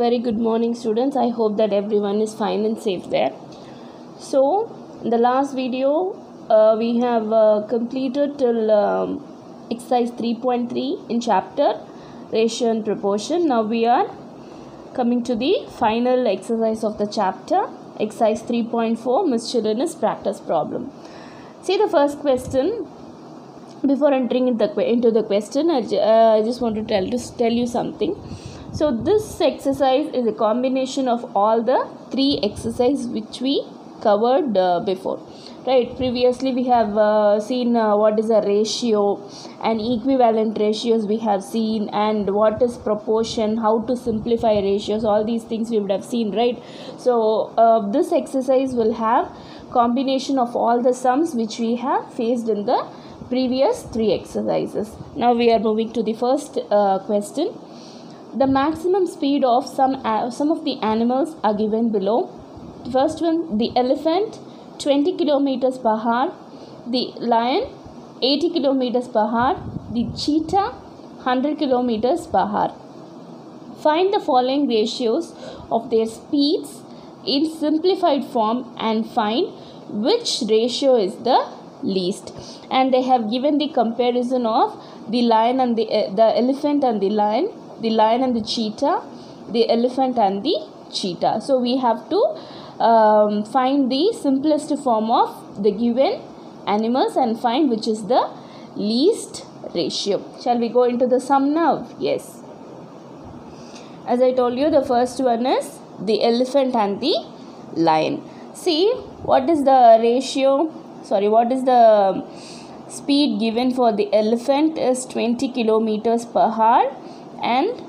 very good morning, students. I hope that everyone is fine and safe there. So in the last video we have completed till exercise 3.3 in chapter ratio and proportion. Now we are coming to the final exercise of the chapter, exercise 3.4, miscellaneous practice problem. See the first question. Before entering into the question, I just want to tell you something. So this exercise is a combination of all the three exercises which we covered before, right? Previously we have seen what is a ratio and equivalent ratios we have seen, and what is proportion, how to simplify ratios, all these things we would have seen, right? So this exercise will have combination of all the sums which we have faced in the previous three exercises. Now we are moving to the first question. The maximum speed of some of the animals are given below. The first one, the elephant 20 kilometers per hour, the lion 80 kilometers per hour, the cheetah 100 kilometers per hour. Find the following ratios of their speeds in simplified form and find which ratio is the least. And they have given the comparison of the lion and the elephant and the lion and the cheetah, the elephant and the cheetah. So we have to find the simplest form of the given animals and find which is the least ratio. Shall we go into the sum now? Yes. As I told you, the first one is the elephant and the lion. See, what is the ratio? What is the speed given for the elephant is 20 kilometers per hour and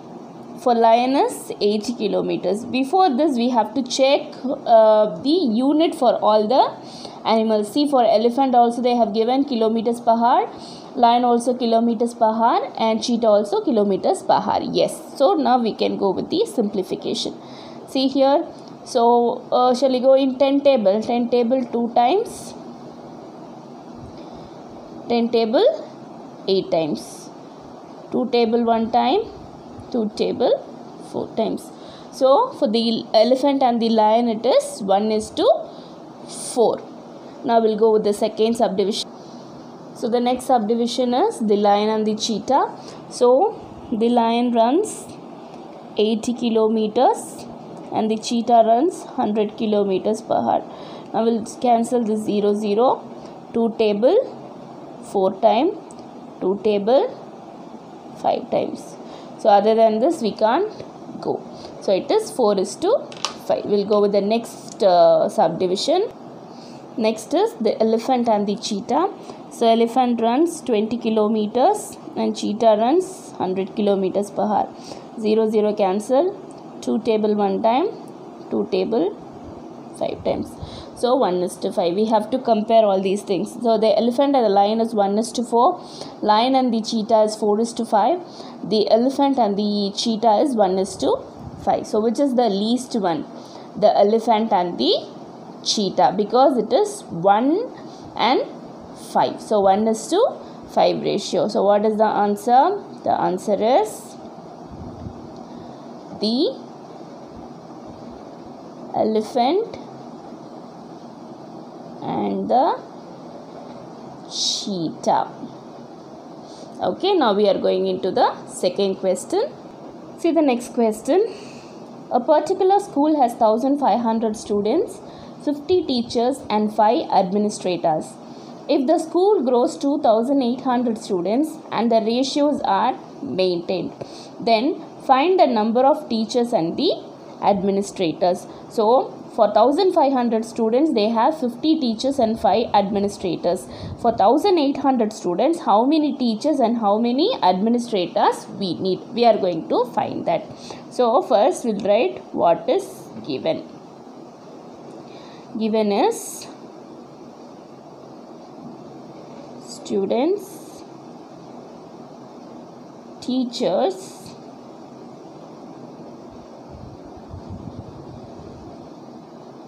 for lion is 80 kilometers. Before this we have to check the unit for all the animals. See, for elephant also they have given kilometers per hour, lion also kilometers per hour, and cheetah also kilometers per hour. Yes, so now we can go with the simplification. See here, so shall we go in 10 table 2 times, 10 table 8 times, 2 table 1 time, 2 table 4 times. So for the elephant and the lion it is 1:4. Now we'll go with the second subdivision. So the next subdivision is the lion and the cheetah. So the lion runs 80 kilometers and the cheetah runs 100 kilometers per hour. Now we'll cancel this 0, 0, 2 table 4 times, 2 table 5 times. So other than this we can't go. So it is 4:5. We'll go with the next subdivision. Next is the elephant and the cheetah. So elephant runs 20 kilometers and cheetah runs 100 kilometers per hour. 0, 0 cancel. 2 table 1 time, 2 table 5 times. So 1:5. We have to compare all these things. So the elephant and the lion is 1:4. Lion and the cheetah is 4:5. The elephant and the cheetah is 1:5. So which is the least one? The elephant and the cheetah, because it is 1 and 5. So 1:5 ratio. So what is the answer? The answer is the elephant and the cheetah. Okay, now we are going into the second question. See the next question. A particular school has 1500 students, 50 teachers and 5 administrators. If the school grows to 1800 students and the ratios are maintained, then find the number of teachers and the administrators. So for 1500 students they have 50 teachers and 5 administrators. For 1800 students, how many teachers and how many administrators we need? We are going to find that. So first we'll write what is given. Given is students, teachers,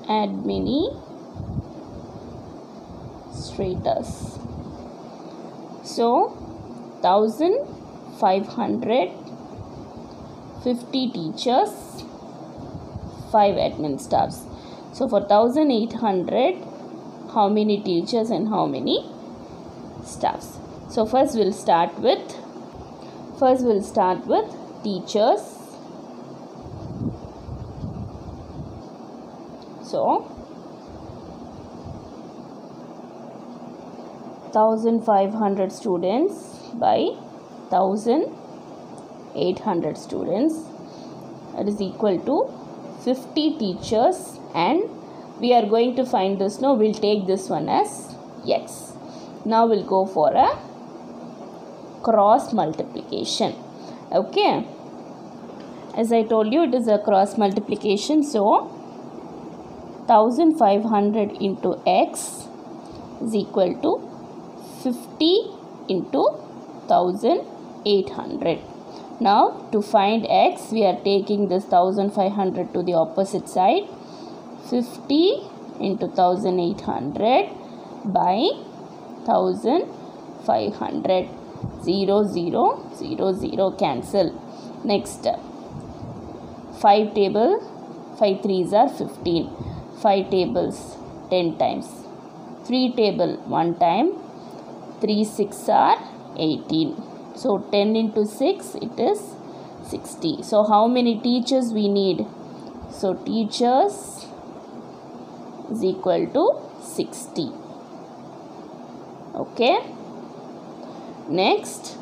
administrators. So 1500, 50 teachers 5 admin staffs. So for 1800, how many teachers and how many staffs? So first we'll start with teachers. So 1500 students by 1800 students, that is equal to 50 teachers, and we are going to find this. Now we'll take this one as x. Now we'll go for a cross multiplication. Okay, as I told you, it is a cross multiplication. So 1500 into x is equal to 50 into 1800. Now to find x, we are taking this 1500 to the opposite side. 50 into 1800 by 1500. 0, 0, 0, 0 cancel. Next, 5 table, 5 3s are 15. 5 tables 10 times. 3 table 1 time. 3 6 are 18. So 10 into 6, it is 60. So how many teachers we need? So teachers is equal to 60. Okay. Next,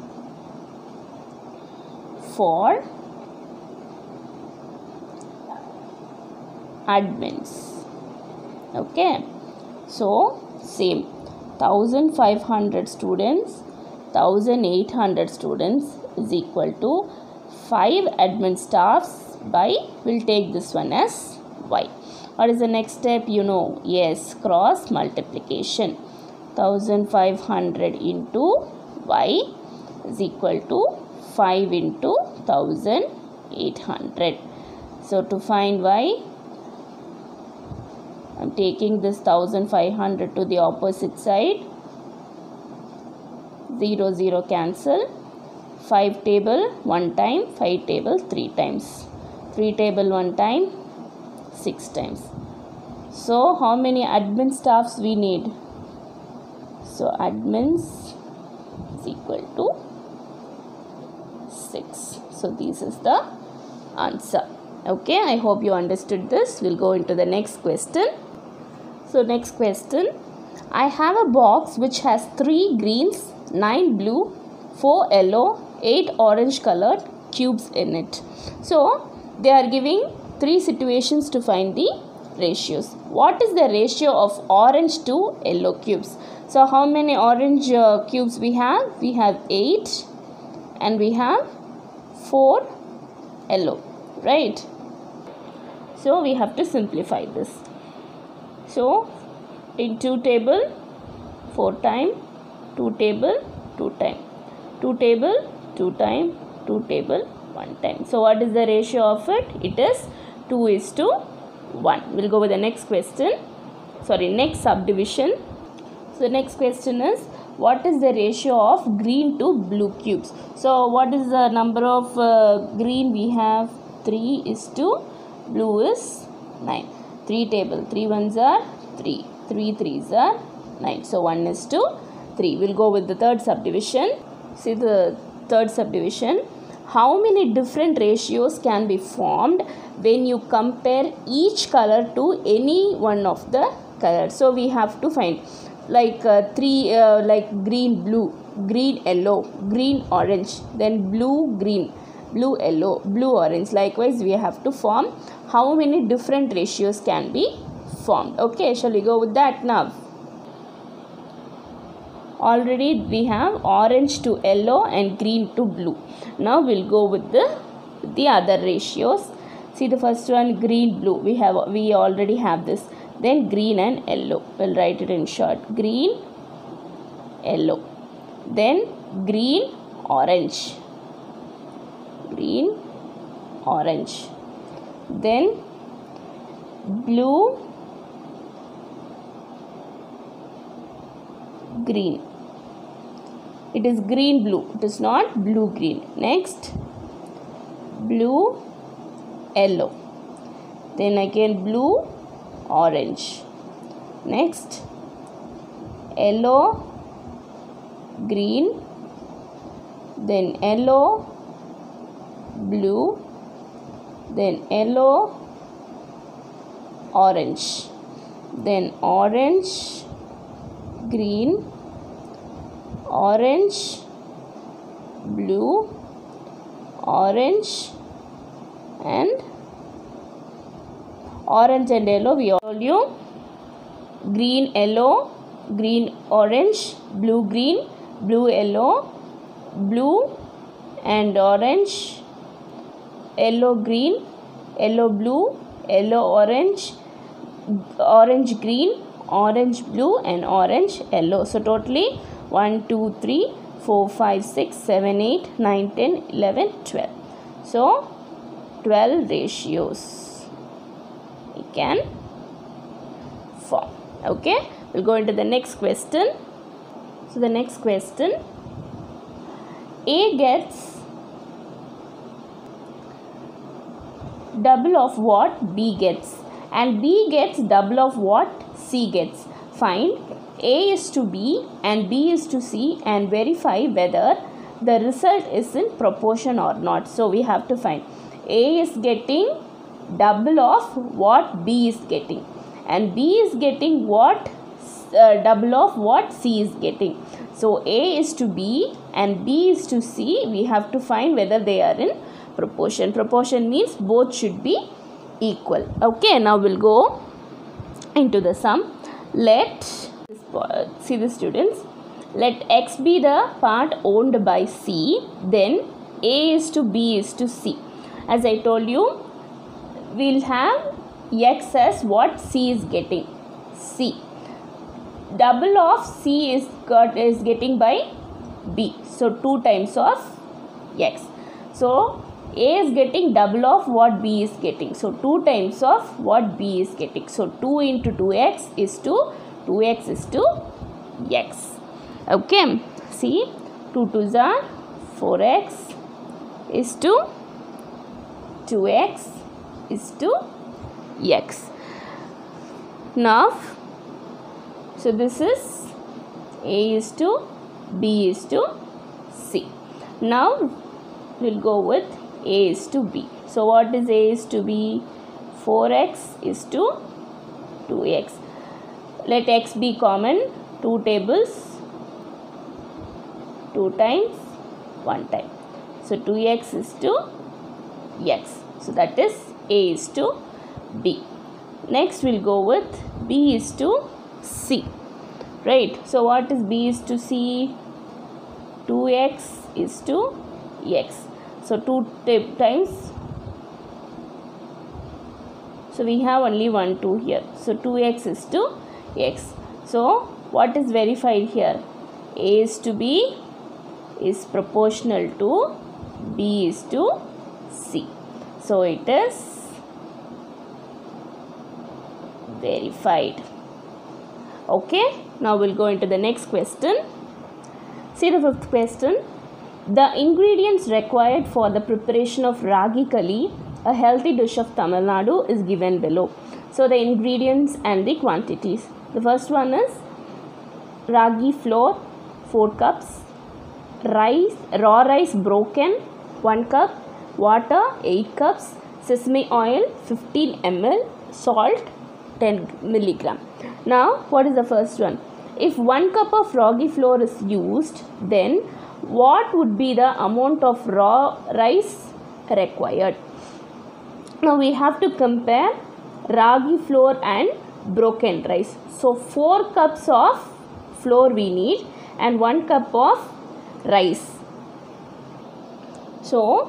for admins. Okay. So same, 1500 students, 1800 students is equal to 5 admin staffs by, we'll take this one as y. What is the next step? You know, yes, cross multiplication. 1500 into y is equal to 5 into 1800. So to find y, I am taking this 1500 to the opposite side. 0, 0 cancel. 5 table 1 time, 5 table 3 times. 3 table 1 time, 6 times. So how many admin staffs we need? So admins is equal to 6. So this is the answer. Okay, I hope you understood this. We'll go into the next question. So next question, I have a box which has 3 greens, 9 blue, 4 yellow, 8 orange colored cubes in it. So they are giving 3 situations to find the ratios. What is the ratio of orange to yellow cubes? So how many orange cubes we have? We have 8 and we have 4 yellow, right? So we have to simplify this. So in 2 table 4 time, 2 table 2 time, 2 table 2 time, 2 table 1 time. So what is the ratio of it? It is 2:1. We'll go with the next question. Next subdivision. So the next question is, what is the ratio of green to blue cubes? So what is the number of green we have? 3 is to blue is 9. 3 table, 3 ones are 3, 3 threes are 9. So 1 is to 3. We'll go with the third subdivision. See the third subdivision. How many different ratios can be formed when you compare each color to any one of the colors? So we have to find like like green blue, green yellow, green orange, then blue green, blue yellow, blue orange. Likewise we have to form how many different ratios can be formed. Okay, shall we go with that now? Already we have orange to yellow and green to blue. Now we'll go with the other ratios. See the first one, green blue, we already have this. Then green and yellow, we'll write it in short, green yellow. Then green orange, green orange. Then blue green. It is green blue, it is not blue green. Next, blue yellow. then again blue, orange. Next yellow, green, then yellow, blue, then yellow, orange, then orange, green, orange, blue, orange, and yellow. We told you green, yellow, green, orange, blue, green, blue, yellow, blue and orange, yellow, green, yellow, blue, yellow, orange, orange, green, orange, blue and orange, yellow. So totally 1 2 3 4 5 6 7 8 9 10 11 12. So 12 ratios we can form. Okay, we'll go into the next question. So the next question, A gets double of what B gets and B gets double of what C gets. Find A is to B and B is to C and verify whether the result is in proportion or not. So we have to find A is getting double of what B is getting and B is getting what double of what C is getting. So A is to B and B is to C. We have to find whether they are in proportion. Proportion means both should be equal. Okay, now we'll go into the sum. Let see the students, let X be the part owned by C, then A is to B is to C. As I told you, we'll have X as what C is getting. C double of C is getting by B, so 2 times of X. So A is getting double of what B is getting, so 2 times of what B is getting. So 2 into 2x is to 2x is to X. Okay, see 2 2s are 4x is to 2x is to X. Now so this is A is to B is to C. Now we'll go with A is to B. So what is A is to B? 4x is to 2x. Let x be common. 2 tables, 2 times, 1 time. So 2x is to x. So that is A is to B. Next we'll go with B is to C. Right. So what is B is to C? 2x is to x. So 2 times. So we have only 1 2 here. So 2x is to x. So what is verified here? A is to B is proportional to B is to C. So it is verified. Okay, now we'll go into the next question. See the 5th question. The ingredients required for the preparation of ragi kali, a healthy dish of Tamil Nadu, is given below. So the ingredients and the quantities. The first one is ragi flour 4 cups, rice, raw rice broken 1 cup, water 8 cups, sesame oil 15 ml, salt 10 milligram. Now what is the first one? If 1 cup of ragi flour is used, then what would be the amount of raw rice required? Now we have to compare ragi flour and broken rice. So 4 cups of flour we need and 1 cup of rice. So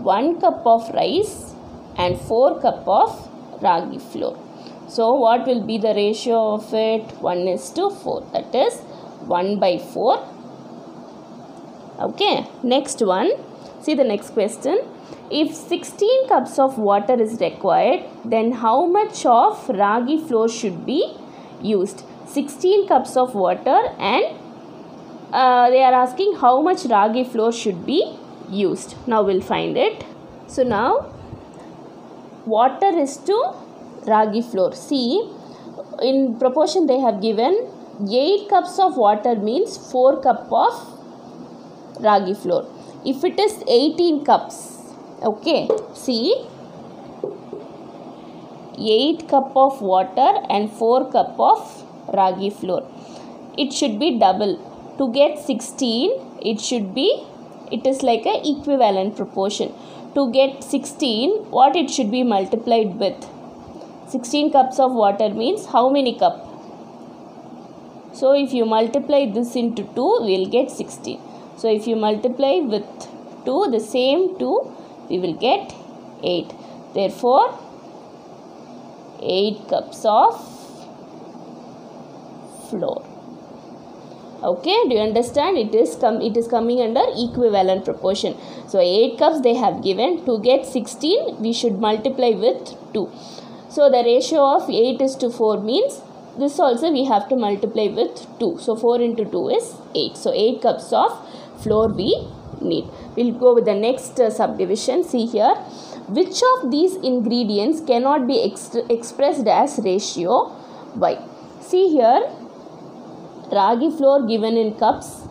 1 cup of rice and 4 cup of ragi flour. So what will be the ratio of it? 1 is to 4. That is 1 by 4. Okay. Next one. See the next question. If 16 cups of water is required, then how much of ragi flour should be used? 16 cups of water and they are asking how much ragi flour should be used. Now we'll find it. So now water is to ragi flour. See, in proportion they have given 8 cups of water means 4 cup of ragi flour. If it is 18 cups, okay, see, 8 cup of water and 4 cup of ragi flour, it should be double. To get 16, it is like a equivalent proportion. To get 16, what it should be multiplied with? 16 cups of water means how many cup? So if you multiply this into 2, we will get 16. So if you multiply with 2, the same 2, we will get 8. Therefore, 8 cups of flour. Okay, do you understand? It is coming under equivalent proportion. So 8 cups they have given. To get 16, we should multiply with 2. So the ratio of 8 is to 4 means this also we have to multiply with 2. So 4 into 2 is 8. So 8 cups of flour we need. We'll go with the next subdivision. See here. Which of these ingredients cannot be expressed as ratio? Why? See here. Ragi flour given in cups,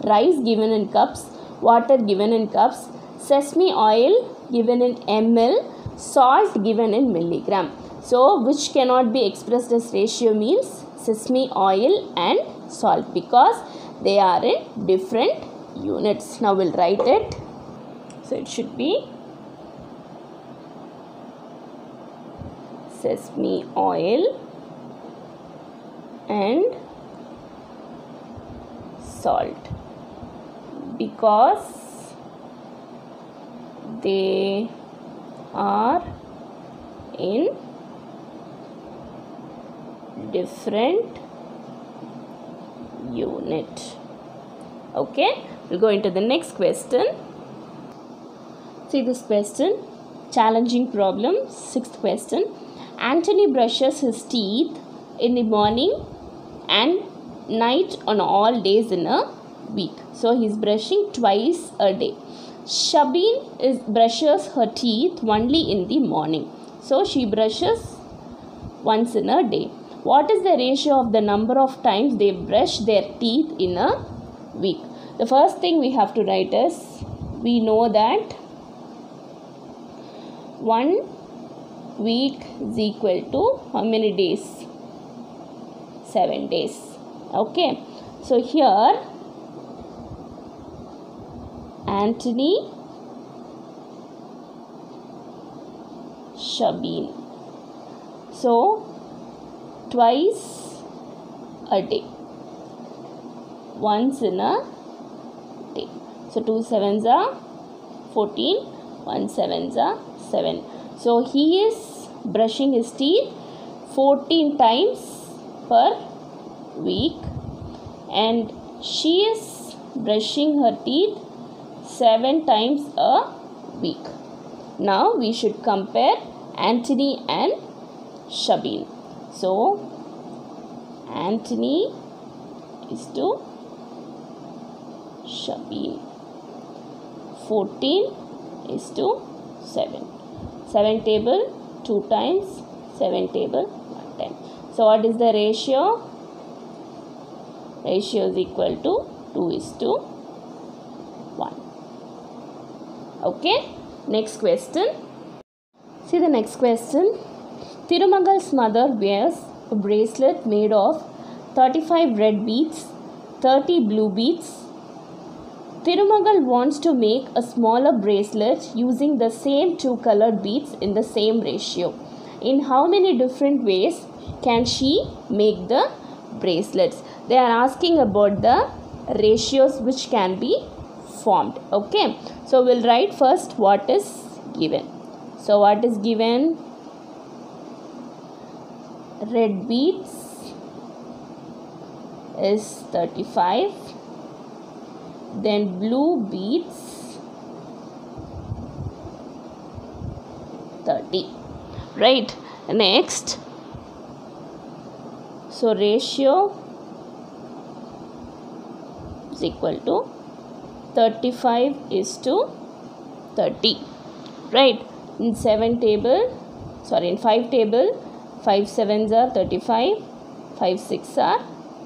rice given in cups, water given in cups, sesame oil given in ml, salt given in milligram. So, which cannot be expressed as ratio means sesame oil and salt, because they are in different units. Now, we'll write it. So, it should be sesame oil and salt, because they are in different unit. Okay, we'll go into the next question. See this question, challenging problem, 6th question. Anthony brushes his teeth in the morning and night on all days in a week. So he is brushing twice a day. Shabin brushes her teeth only in the morning. So she brushes once in a day. What is the ratio of the number of times they brush their teeth in a week? The first thing we have to write is, we know that 1 week is equal to how many days? 7 days. Okay. So here Anthony, Shabin. So twice a day, once in a day. So 2 sevens are 14, 1 sevens are 7. So he is brushing his teeth 14 times per week, and she is brushing her teeth 7 times a week. Now we should compare Anthony and Shabin. So Anthony is to Shabin. 14 is to 7. 7 table 2 times, 7 table 1 time. So what is the ratio? Ratio is equal to 2 is to 1. Okay. Next question. See the next question. Thirumagal's mother wears a bracelet made of 35 red beads, 30 blue beads. Thirumagal wants to make a smaller bracelet using the same 2 colored beads in the same ratio. In how many different ways can she make the bracelets? They are asking about the ratios which can be formed. Okay. So we'll write first what is given. So what is given? Red beads is 35. Then blue beads 30. Right. Next. So ratio is equal to 35 is to 30. Right. In 7 table sorry, in 5 table, 5 7s are 35, 5 6 are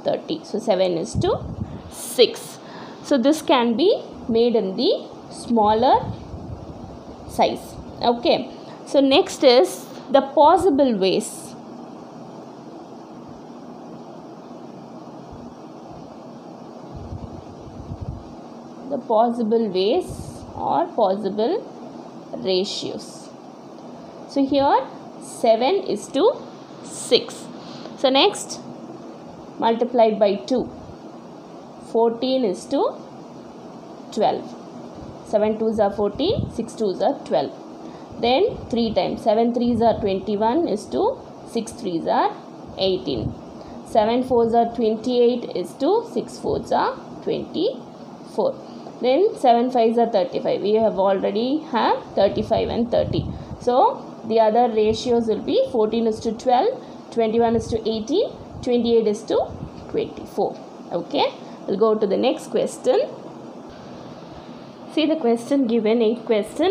30. So 7 is to 6. So this can be made in the smaller size. Okay. So next is the possible ways. The possible ways or possible ratios. So here 7 is to 6. So next, multiplied by 2. 14 is to 12. 7 2s are 14, 6 2s are 12. Then 3 times. 7 3s are 21 is to 6 3s are 18. 7 4s are 28 is to 6 4s are 24. Then 7 5s are 35. We have already have 35 and 30. So the other ratios will be 14 is to 12, 21 is to 18, 28 is to 24. Okay. We'll go to the next question. See the question given, 8th question.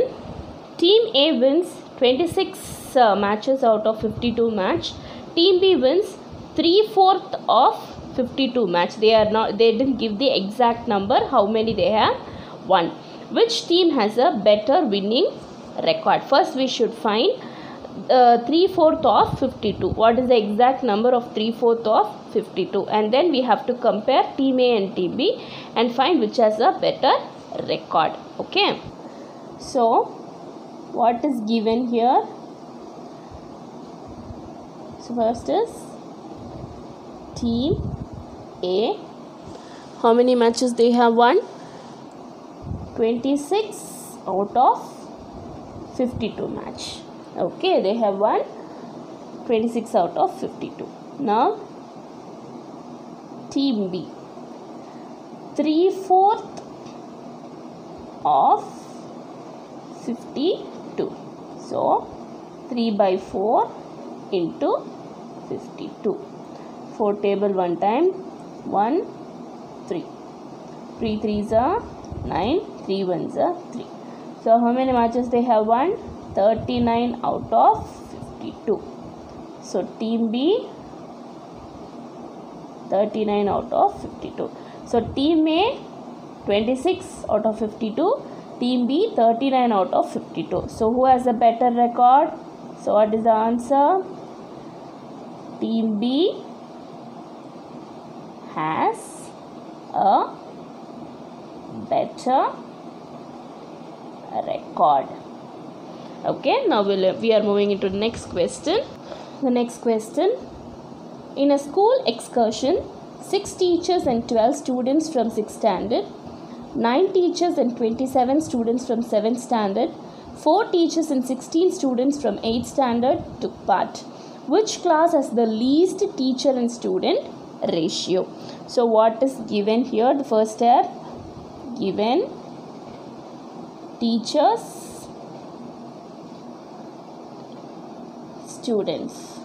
Team A wins 26 matches out of 52 match. Team B wins 3/4 of 52 match. They didn't give the exact number how many they have won. Which team has a better winning record? First we should find 3/4 of 52. What is the exact number of 3/4 of 52? And then we have to compare team A and team B and find which has a better record. Okay. So what is given here? So first is team A. How many matches they have won? 26 out of 52 match. Okay, they have won 26 out of 52. Now team B, 3/4 of 52. So 3/4 into 52. 4 table 1 time, 1 3. 3 3s are 9, 3 1s are 3. So how many matches they have won? 39 out of 52. So team B, 39 out of 52. So team A, 26 out of 52. Team B, 39 out of 52. So who has a better record? So what is the answer? Team B has a better record. Okay, now we are moving into the next question. The next question. In a school excursion, 6 teachers and 12 students from 6th standard, 9 teachers and 27 students from 7th standard, 4 teachers and 16 students from 8th standard took part. Which class has the least teacher and student ratio? So what is given here? The first step, given teachers, students.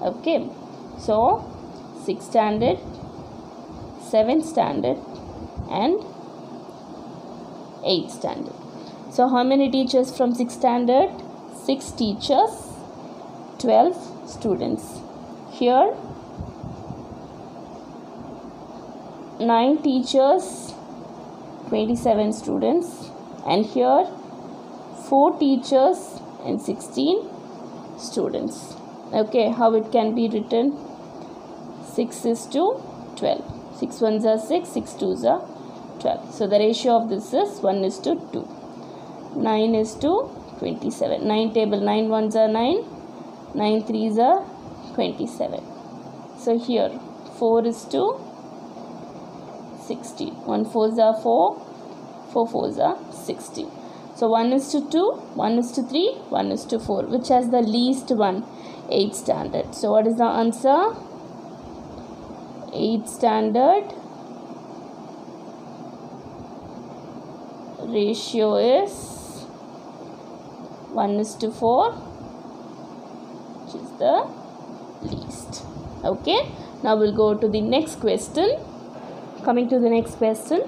Okay, so 6th standard, 7th standard and 8th standard. So how many teachers from 6th standard? 6 teachers, 12 students. Here 9 teachers, 27 students, and here 4 teachers and 16 students. Okay, how it can be written? 6 is to 12. 6 1s are 6, 6 2s are 12. So the ratio of this is 1 is to 2. 9 is to 27. 9 table, 9 1s are 9, 9 3s are 27. So here 4 is to 16. 1 4s are 4, 4 4s are 16. So 1 is to 2, 1 is to 3, 1 is to 4. Which has the least one? 8th standard. So what is the answer? 8th standard ratio is 1 is to 4, which is the least. Okay. Now we'll go to the next question. Coming to the next question.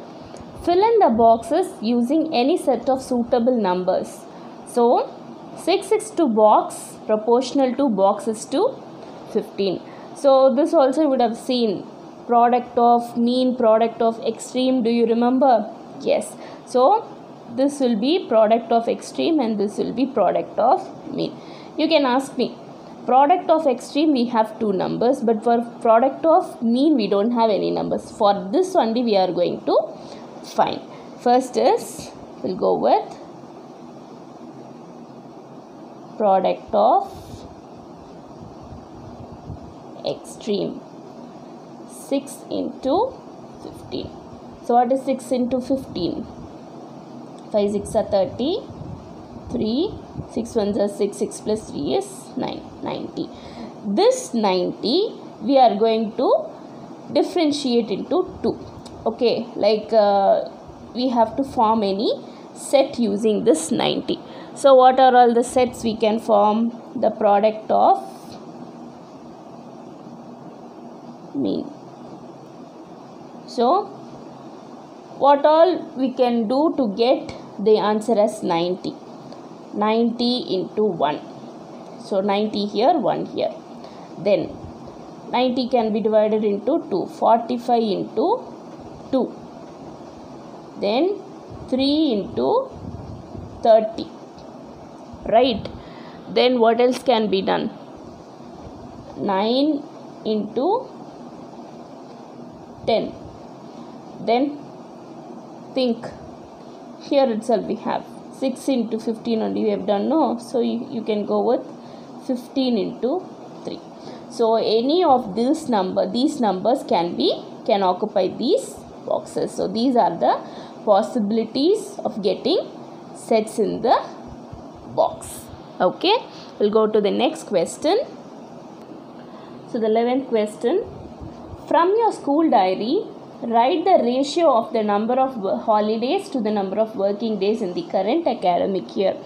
Fill in the boxes using any set of suitable numbers. So 6 is to box, proportional to box is to 15. So this also you would have seen, product of mean, product of extreme. Do you remember? Yes. So this will be product of extreme and this will be product of mean. You can ask me, product of extreme we have two numbers, but for product of mean we don't have any numbers. For this only we are going to find. First is, we'll go with product of extreme, 6 into 15. So what is 6 into 15? 5 6 are 30, 3, 6 1s are 6, 6 plus 3 is 9, 90. This 90 we are going to differentiate into 2. Okay, like we have to form any set using this 90. So what are all the sets we can form? The product of mean. So what all we can do to get the answer as 90? 90 into 1. So 90 here, 1 here. Then 90 can be divided into 2. 45 into 2. Then 3 into 30. Right. Then what else can be done? 9 into 10. Then think, here itself we have 6 into 15 only we have done, no? So you can go with 15 into 3. So any of these numbers can occupy these boxes. So these are the possibilities of getting sets in the box. Okay, we'll go to the next question. So the 11th question, from your school diary, write the ratio of the number of holidays to the number of working days in the current academic year.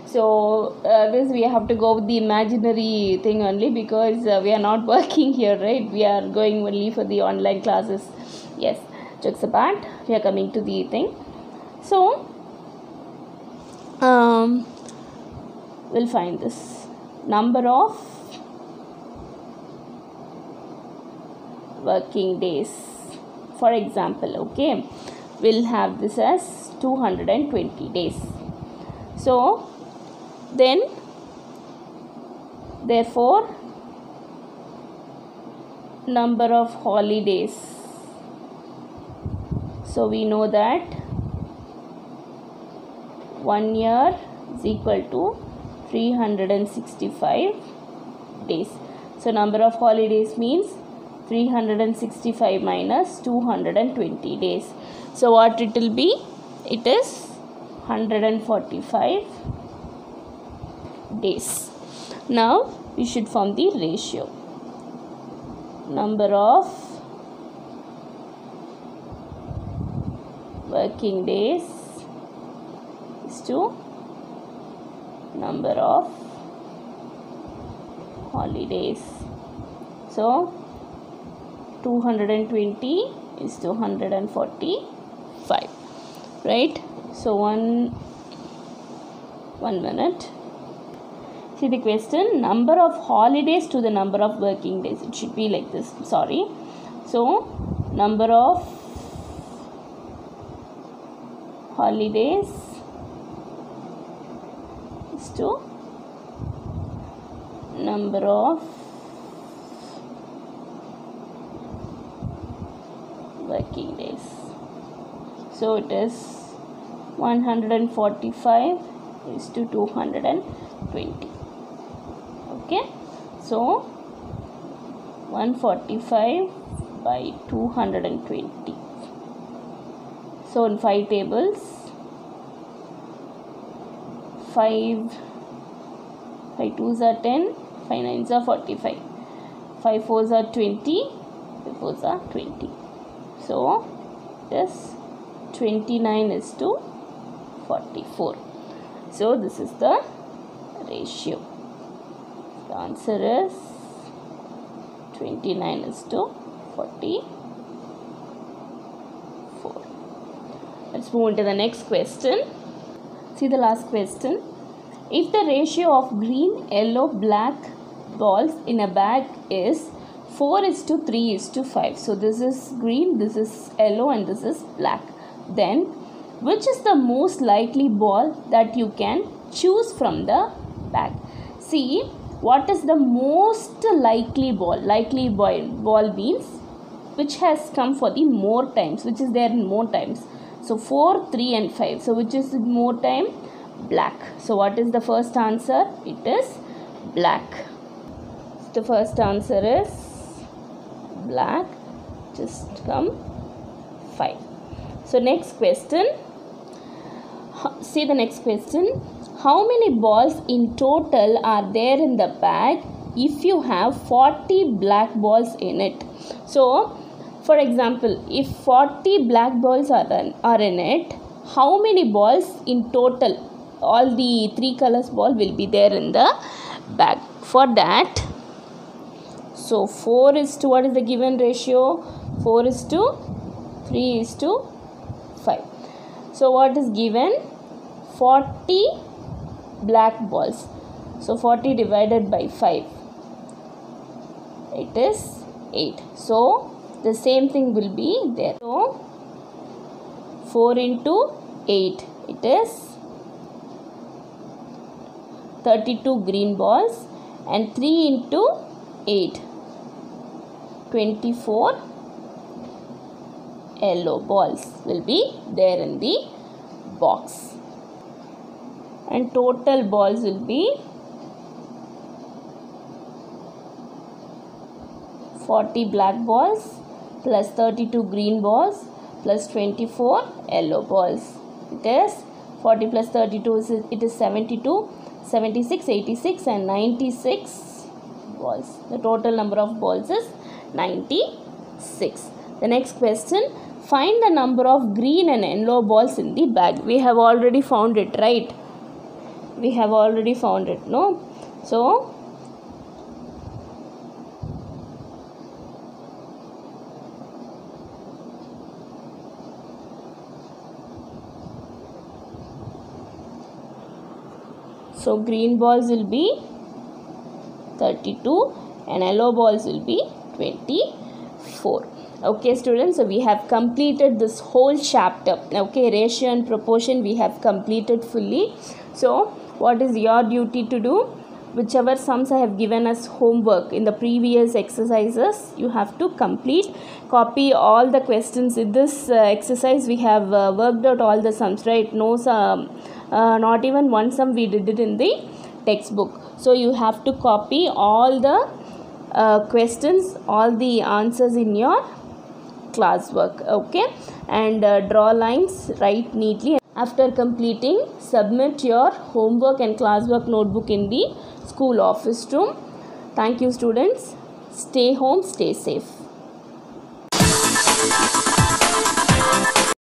So this we have to go with the imaginary thing only, because we are not working here, right? We are going only for the online classes. Yes, jokes apart, we are coming to the thing. So we'll find this number of working days. For example, okay, we'll have this as 220 days. So then therefore number of holidays. So we know that 1 year is equal to 365 days. So number of holidays means 365 minus 220 days. So what it will be? It is 145 days. Now we should form the ratio. Number of working days is to number of holidays. So 220 is to 145, right? So one minute. See the question, number of holidays to the number of working days. It should be like this, sorry. So number of holidays is to number of working days. So it is 145 is to 220. Okay, so 145 by 220. So in 5 tables, 5 2s are 10, 5 9s are 45, 5 4s are 20, 5 4s are 20. So this 29 is to 44. So this is the ratio. The answer is 29 is to 44. Let's move on to the next question. See the last question. If the ratio of green, yellow, black balls in a bag is 4:3:5. So this is green, this is yellow, and this is black. Then which is the most likely ball that you can choose from the bag? See, what is the most likely ball? Likely ball means which has come for the more times, which is there in more times. So 4, 3 and 5. So which is more time? Black. So what is the first answer? It is black. The first answer is black. Just come 5. So next question. See the next question. How many balls in total are there in the bag if you have 40 black balls in it? So for example, if 40 black balls are in it, how many balls in total? All the 3 colors ball will be there in the bag. For that, so 4 is to, what is the given ratio? 4:3:5. So what is given? 40 black balls. So 40 divided by 5, it is 8. So the same thing will be there. So 4 into 8, it is 32 green balls, and 3 into 8, 24 yellow balls will be there in the box, and total balls will be 40 black balls plus 32 green balls plus 24 yellow balls. It is 40 plus 32, it is 72, 76, 86 and 96 balls. The total number of balls is 96. The next question, find the number of green and yellow balls in the bag. We have already found it, right? We have already found it, no? So green balls will be 32 and yellow balls will be 24. Okay students, so we have completed this whole chapter. Okay, ratio and proportion we have completed fully. So what is your duty to do? Whichever sums I have given as homework in the previous exercises, you have to complete. Copy all the questions in this exercise. We have worked out all the sums, right? No not even one sum we did it in the textbook. So you have to copy all the questions, all the answers in your classwork. Okay, and draw lines, write neatly. After completing, submit your homework and classwork notebook in the school office room. Thank you students. Stay home, stay safe.